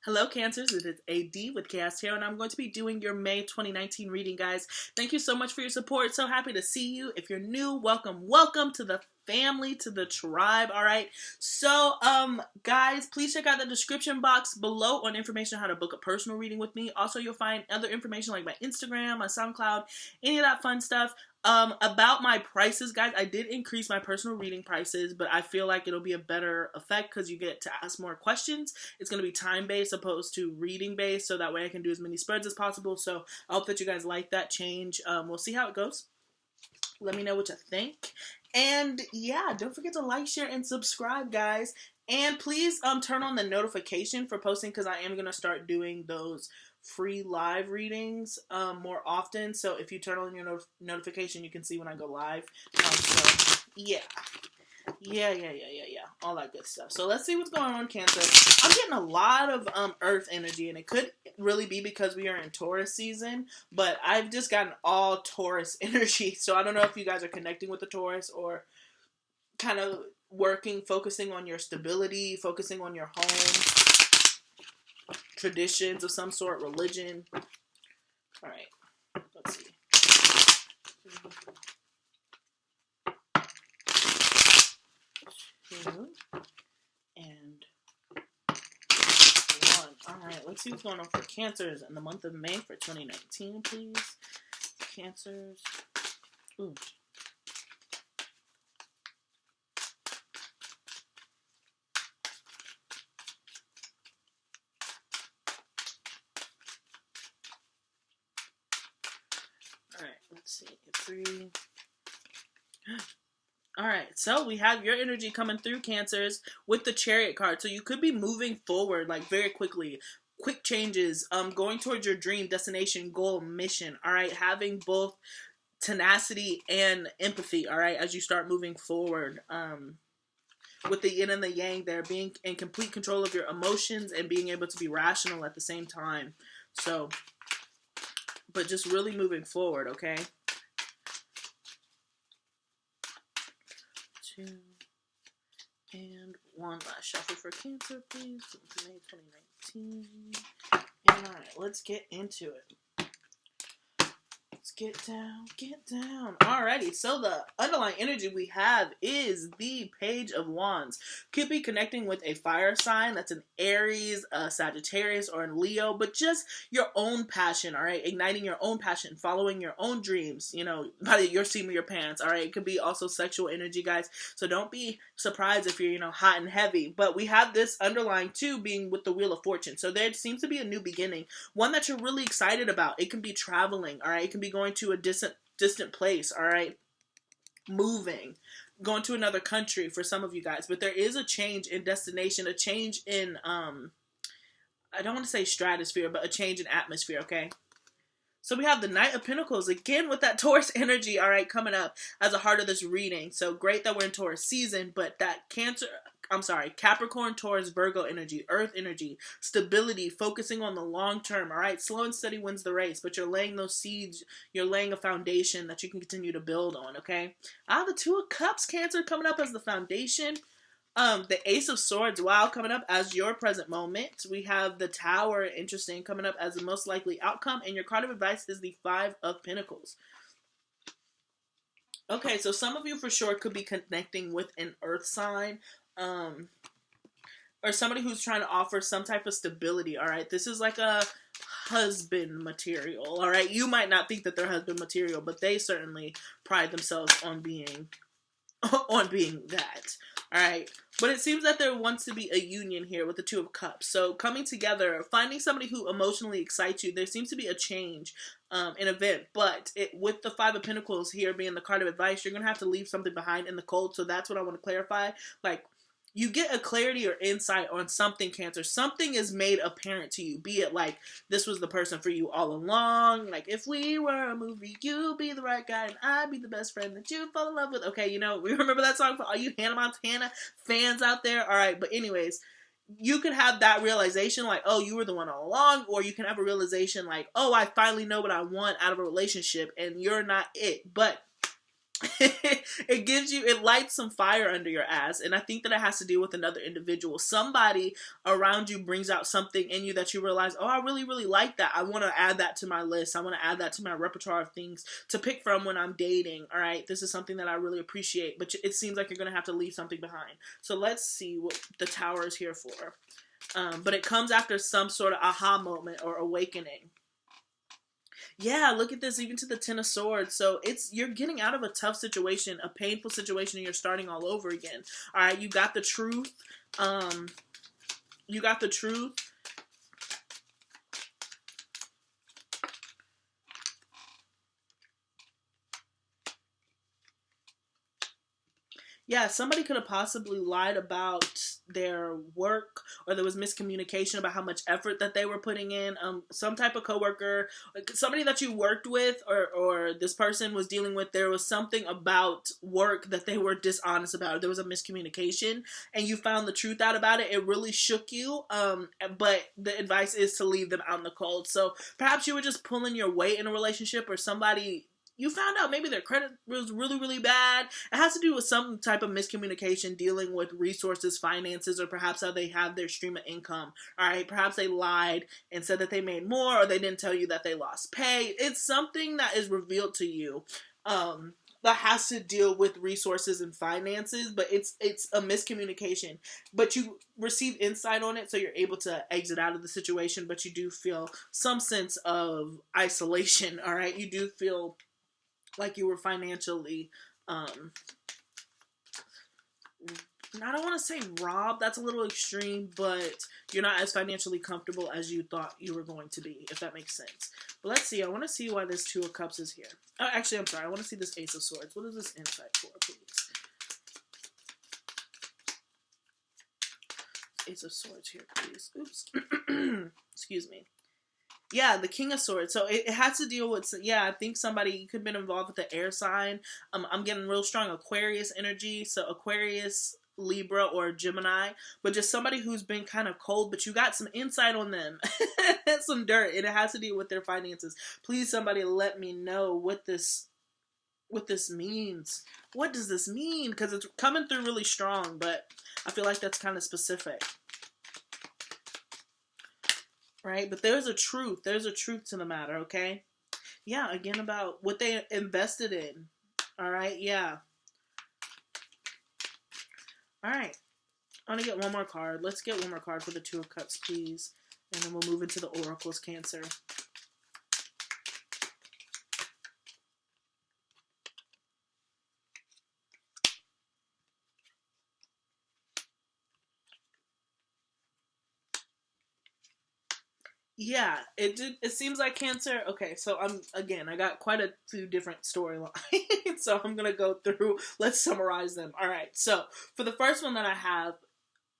Hello, Cancers. It is AD with kayxztarot, and I'm going to be doing your May 2019 reading, guys. Thank you so much for your support. So happy to see you. If you're new, welcome to the family, to the tribe. All right. So, guys, please check out the description box below on information on how to book a personal reading with me. Also, you'll find other information like my Instagram, my SoundCloud, any of that fun stuff. About my prices, guys, I did increase my personal reading prices, but I feel like it'll be a better effect because you get to ask more questions. It's going to be time-based opposed to reading-based, so that way I can do as many spreads as possible. So I hope that you guys like that change. We'll see how it goes. Let me know what you think. And yeah, don't forget to like, share, and subscribe, guys. And please turn on the notification for posting because I am going to start doing those free live readings more often. So if you turn on your notification, you can see when I go live. So yeah. All that good stuff. So let's see what's going on, Cancer. I'm getting a lot of Earth energy, and it could really be because we are in Taurus season, but I've just gotten all Taurus energy. So I don't know if you guys are connecting with the Taurus or kind of focusing on your stability, focusing on your home, traditions of some sort, religion. All right, let's see. Two and one. All right, let's see what's going on for Cancers in the month of May for 2019, please. Cancers. Ooh. Alright, let's see. 3. Alright, so we have your energy coming through, Cancers, with the Chariot card. So you could be moving forward, like, very quickly. Quick changes, going towards your dream, destination, goal, mission. Alright, having both tenacity and empathy, alright, as you start moving forward. With the yin and the yang there, being in complete control of your emotions and being able to be rational at the same time. So, but just really moving forward, okay? 2 and 1. Last shuffle for Cancer, please. May 2019. And alright, let's get into it. Let's get down. Alrighty, so the underlying energy we have is the Page of Wands. Could be connecting with a fire sign. That's an Aries, a Sagittarius, or a Leo, but just your own passion, alright? Igniting your own passion, following your own dreams, you know, by your seam of your pants, alright? It could be also sexual energy, guys, so don't be surprised if you're, you know, hot and heavy. But we have this underlying, too, being with the Wheel of Fortune. So there seems to be a new beginning, one that you're really excited about. It can be traveling, alright? It can be going to a distant place, all right? Moving, going to another country for some of you guys. But there is a change in destination, a change in, I don't want to say stratosphere, but a change in atmosphere, okay? So we have the Knight of Pentacles, again with that Taurus energy, all right, coming up as a heart of this reading. So great that we're in Taurus season, but that Capricorn, Taurus, Virgo energy, Earth energy, stability, focusing on the long term, all right? Slow and steady wins the race, but you're laying those seeds, you're laying a foundation that you can continue to build on, okay? The Two of Cups, Cancer, coming up as the foundation. The Ace of Swords, wow, coming up as your present moment. We have the Tower, interesting, coming up as the most likely outcome. And your card of advice is the Five of Pentacles. Okay, so some of you for sure could be connecting with an earth sign. Or somebody who's trying to offer some type of stability, all right? This is like a husband material, all right? You might not think that they're husband material, but they certainly pride themselves on being that, all right? But it seems that there wants to be a union here with the Two of Cups. So coming together, finding somebody who emotionally excites you. There seems to be a change, an event. But with the Five of Pentacles here being the card of advice, you're going to have to leave something behind in the cold. So that's what I want to clarify. Like, you get a clarity or insight on something, Cancer. Something is made apparent to you. Be it like, this was the person for you all along. Like, if we were a movie, you'd be the right guy and I'd be the best friend that you'd fall in love with. Okay, you know, we remember that song for all you Hannah Montana fans out there? All right, but anyways, you could have that realization like, oh, you were the one all along. Or you can have a realization like, oh, I finally know what I want out of a relationship and you're not it. But It gives you, it lights some fire under your ass. And I think that it has to do with another individual. Somebody around you brings out something in you that you realize, oh, I really, really like that. I want to add that to my list. I want to add that to my repertoire of things to pick from when I'm dating. All right. This is something that I really appreciate, but it seems like you're going to have to leave something behind. So let's see what the Tower is here for. But it comes after some sort of aha moment or awakening. Yeah, look at this, even to the Ten of Swords. So you're getting out of a tough situation, a painful situation, and you're starting all over again. All right, you got the truth. You got the truth. Yeah, somebody could have possibly lied about their work, or there was miscommunication about how much effort that they were putting in. Some type of coworker, like somebody that you worked with, or this person was dealing with, there was something about work that they were dishonest about. There was a miscommunication, and you found the truth out about it. It really shook you. But the advice is to leave them out in the cold. So perhaps you were just pulling your weight in a relationship, or somebody, you found out maybe their credit was really, really bad. It has to do with some type of miscommunication dealing with resources, finances, or perhaps how they have their stream of income. All right, perhaps they lied and said that they made more, or they didn't tell you that they lost pay. It's something that is revealed to you that has to deal with resources and finances, but it's a miscommunication. But you receive insight on it, so you're able to exit out of the situation, but you do feel some sense of isolation, all right? You do feel like you were financially, I don't want to say robbed, that's a little extreme, but you're not as financially comfortable as you thought you were going to be, if that makes sense. But let's see, I want to see why this Two of Cups is here. Oh, actually, I'm sorry, I want to see this Ace of Swords. What is this insight for, please? Ace of Swords here, please. Oops. Excuse me. Yeah, the King of Swords. So it has to deal with, yeah, I think somebody, you could have been involved with the air sign. I'm getting real strong Aquarius energy. So Aquarius, Libra, or Gemini. But just somebody who's been kind of cold, but you got some insight on them. Some dirt. And it has to deal with their finances. Please, somebody let me know what this means. What does this mean? Because it's coming through really strong, but I feel like that's kind of specific. Right? But there's a truth. There's a truth to the matter, okay? Yeah, again, about what they invested in. All right? Yeah. All right. I'm going to get one more card. Let's get one more card for the Two of Cups, please. And then we'll move into the Oracles, Cancer. Yeah, it seems like Cancer. Okay, so I got quite a few different storylines, so I'm gonna go through. Let's summarize them. All right, so for the first one that I have,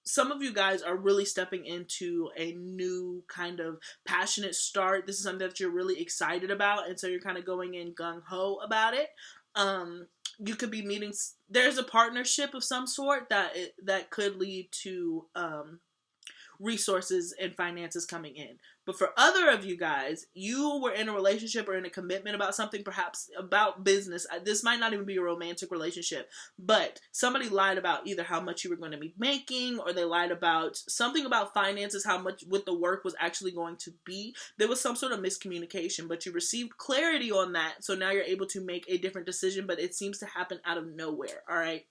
some of you guys are really stepping into a new kind of passionate start. This is something that you're really excited about, and so you're kind of going in gung-ho about it. You could be meeting. There's a partnership of some sort that could lead to resources and finances coming in. But for other of you guys, you were in a relationship or in a commitment about something, perhaps about business. This might not even be a romantic relationship, but somebody lied about either how much you were going to be making, or they lied about something about finances, how much what the work was actually going to be. There was some sort of miscommunication, but you received clarity on that. So now you're able to make a different decision, but it seems to happen out of nowhere. All right.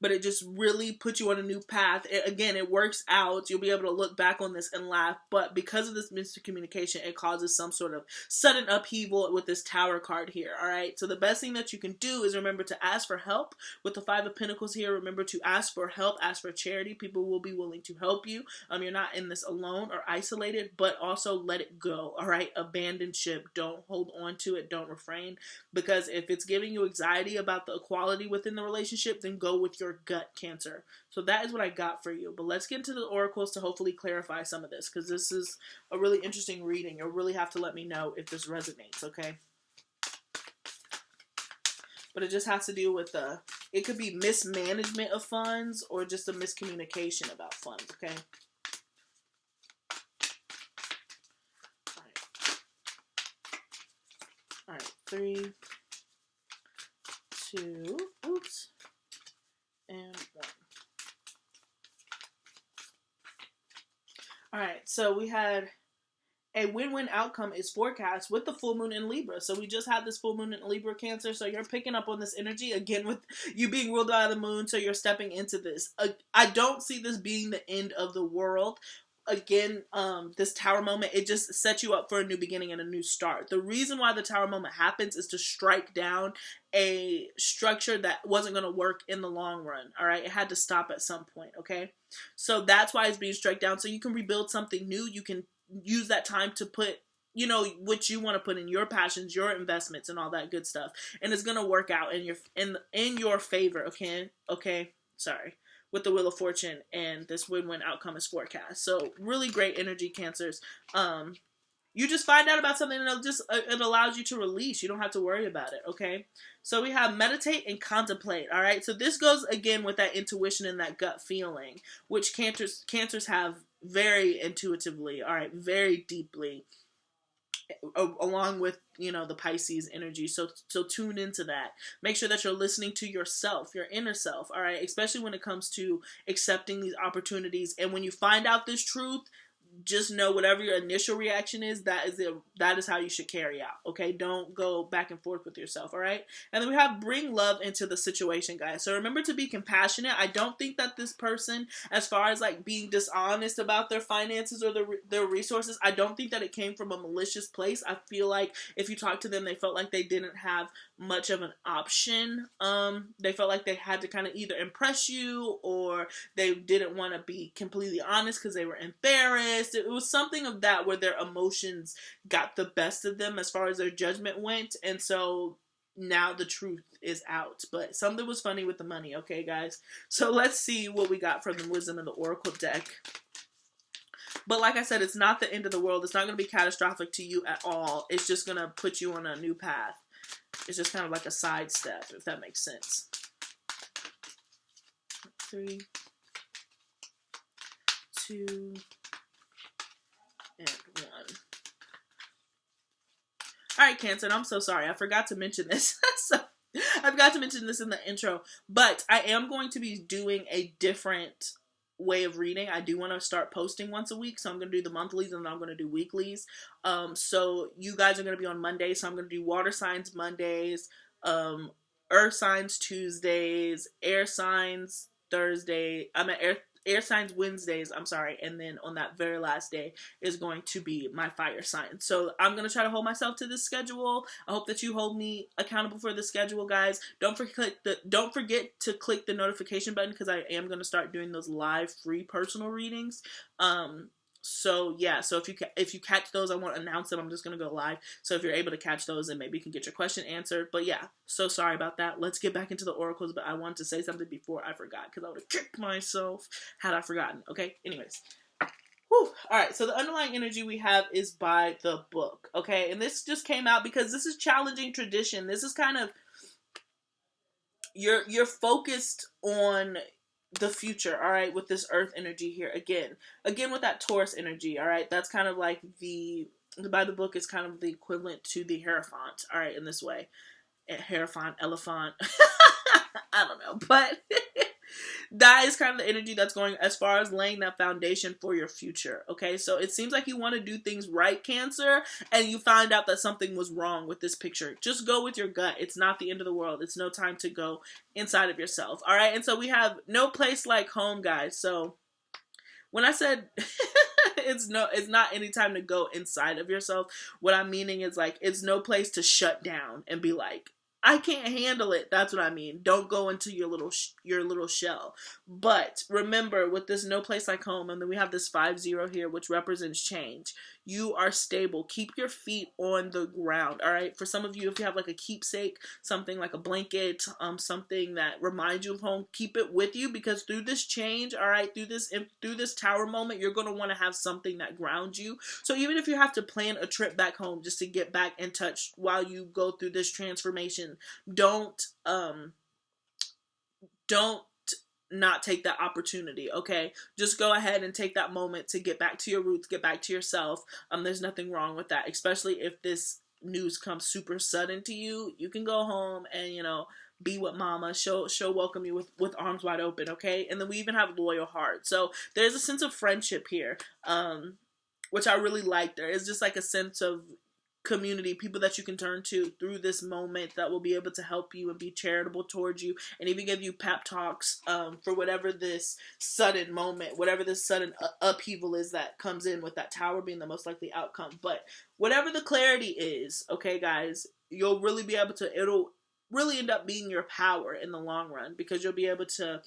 But it just really puts you on a new path. It works out. You'll be able to look back on this and laugh. But because of this miscommunication, it causes some sort of sudden upheaval with this Tower card here. All right. So the best thing that you can do is remember to ask for help. With the Five of Pentacles here, remember to ask for help. Ask for charity. People will be willing to help you. You're not in this alone or isolated, but also let it go. All right. Abandon ship. Don't hold on to it. Don't refrain. Because if it's giving you anxiety about the equality within the relationship, then go with your gut, Cancer. So that is what I got for you. But let's get into the oracles to hopefully clarify some of this, because this is a really interesting reading. You'll really have to let me know if this resonates, okay? But it just has to do with it could be mismanagement of funds or just a miscommunication about funds, okay? All right, 3, 2, oops, and 1. All right, so we had a win-win outcome is forecast with the full moon in Libra. So we just had this full moon in Libra, Cancer. So you're picking up on this energy again with you being ruled by the moon. So you're stepping into this. I don't see this being the end of the world. Again, this tower moment, it just sets you up for a new beginning and a new start. The reason why the tower moment happens is to strike down a structure that wasn't going to work in the long run. All right. It had to stop at some point. Okay. So that's why it's being struck down. So you can rebuild something new. You can use that time to put, you know, what you want to put in your passions, your investments, and all that good stuff, and it's gonna work out in your favor. Okay, sorry, with the Wheel of Fortune, and this win-win outcome is forecast. So really great energy, Cancers. You just find out about something, and it allows you to release. You don't have to worry about it. Okay, so we have meditate and contemplate. All right, so this goes again with that intuition and that gut feeling, which Cancers have very intuitively, all right, very deeply, along with, you know, the Pisces energy. So tune into that. Make sure that you're listening to yourself, your inner self, all right, especially when it comes to accepting these opportunities. And when you find out this truth, just know whatever your initial reaction is, that is how you should carry out. Okay, don't go back and forth with yourself. All right, and then we have bring love into the situation, guys. So remember to be compassionate. I don't think that this person, as far as like being dishonest about their finances or their resources, I don't think that it came from a malicious place. I feel like if you talk to them, they felt like they didn't have much of an option. They felt like they had to kind of either impress you, or they didn't want to be completely honest because they were embarrassed. It was something of that, where their emotions got the best of them as far as their judgment went, and so now the truth is out. But something was funny with the money. Okay, guys, so let's see what we got from the Wisdom of the Oracle deck. But like I said, it's not the end of the world. It's not going to be catastrophic to you at all. It's just going to put you on a new path. It's just kind of like a sidestep, if that makes sense. 3, 2, and 1. Alright, Cancer, and I'm so sorry. I forgot to mention this. I forgot to mention this in the intro. But I am going to be doing a different way of reading. I do want to start posting once a week. So I'm going to do the monthlies, and then I'm going to do weeklies. So you guys are going to be on Mondays. So I'm going to do water signs Mondays, earth signs Tuesdays, air signs Thursday. Air signs Wednesdays, I'm sorry, and then on that very last day is going to be my fire sign. So I'm going to try to hold myself to this schedule. I hope that you hold me accountable for the schedule, guys. Don't forget to click the notification button, because I am going to start doing those live free personal readings. So yeah, so if you catch those, I won't announce them. I'm just going to go live. So if you're able to catch those, then maybe you can get your question answered. But yeah, so sorry about that. Let's get back into the oracles, but I wanted to say something before I forgot, because I would have kicked myself had I forgotten. Okay, anyways. Whew. All right, so the underlying energy we have is by the book. Okay, and this just came out because this is challenging tradition. This is kind of, you're focused on the future, all right, with this earth energy here. Again with that Taurus energy, all right, that's kind of like by the book is kind of the equivalent to the Hierophant, all right, in this way. Hierophant, elephant, I don't know, but that is kind of the energy that's going as far as laying that foundation for your future. Okay, so it seems like you want to do things right, Cancer, and you find out that something was wrong with this picture. Just go with your gut. It's not the end of the world. It's no time to go inside of yourself. All right, and so we have no place like home, guys. So when I said it's not any time to go inside of yourself, what I'm meaning is like it's no place to shut down and be like, I can't handle it. That's what I mean. Don't go into your little shell. But remember, with this no place like home, and then we have this 5-0 here, which represents change. You are stable. Keep your feet on the ground. All right. For some of you, if you have like a keepsake, something like a blanket, something that reminds you of home, keep it with you, because through this change, all right, through this tower moment, you're going to want to have something that grounds you. So even if you have to plan a trip back home just to get back in touch while you go through this transformation, don't not take that opportunity. Okay, just go ahead and take that moment to get back to your roots, get back to yourself. There's nothing wrong with that, especially if this news comes super sudden to you. You can go home and be with mama. She'll welcome you with arms wide open, okay? And then we even have loyal heart. So there's a sense of friendship here, which I really like. There is just like a sense of community, people that you can turn to through this moment that will be able to help you and be charitable towards you and even give you pep talks for whatever this sudden moment, whatever this sudden upheaval is that comes in, with that Tower being the most likely outcome. But whatever the clarity is, okay guys, you'll really be able to, it'll really end up being your power in the long run, because you'll be able to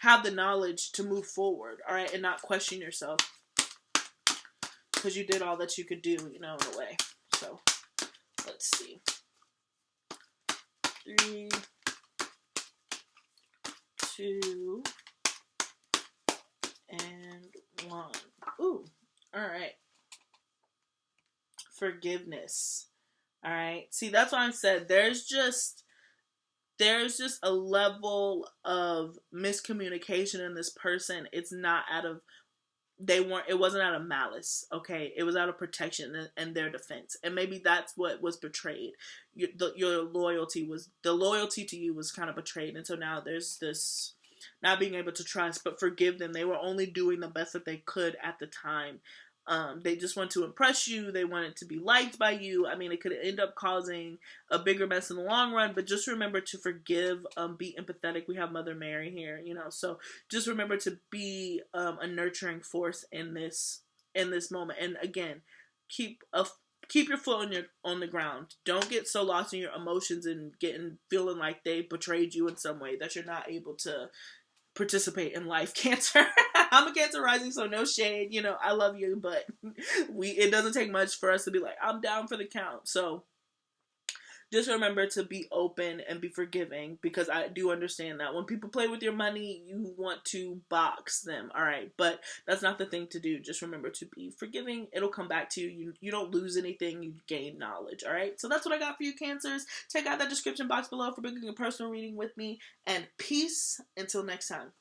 have the knowledge to move forward, all right, and not question yourself, because you did all that you could do, you know, in a way. So, let's see. 3, 2, and 1. Ooh, alright. Forgiveness. Alright. See, that's why I said there's just a level of miscommunication in this person. It's not out of, it wasn't out of malice, okay? It was out of protection and their defense. And maybe that's what was betrayed. Your loyalty to you was kind of betrayed. And so now there's this not being able to trust, but forgive them. They were only doing the best that they could at the time. They just want to impress you. They wanted to be liked by you. I mean, it could end up causing a bigger mess in the long run, but just remember to forgive, be empathetic. We have Mother Mary here, you know, so just remember to be a nurturing force in this moment. And again, keep your foot on the ground. Don't get so lost in your emotions and feeling like they betrayed you in some way that you're not able to participate in life, Cancer. I'm a Cancer rising, so no shade. You know, I love you, but it doesn't take much for us to be like, I'm down for the count. So just remember to be open and be forgiving, because I do understand that when people play with your money, you want to box them, all right? But that's not the thing to do. Just remember to be forgiving. It'll come back to you. You don't lose anything. You gain knowledge, all right? So that's what I got for you, Cancers. Check out that description box below for booking a personal reading with me. And peace until next time.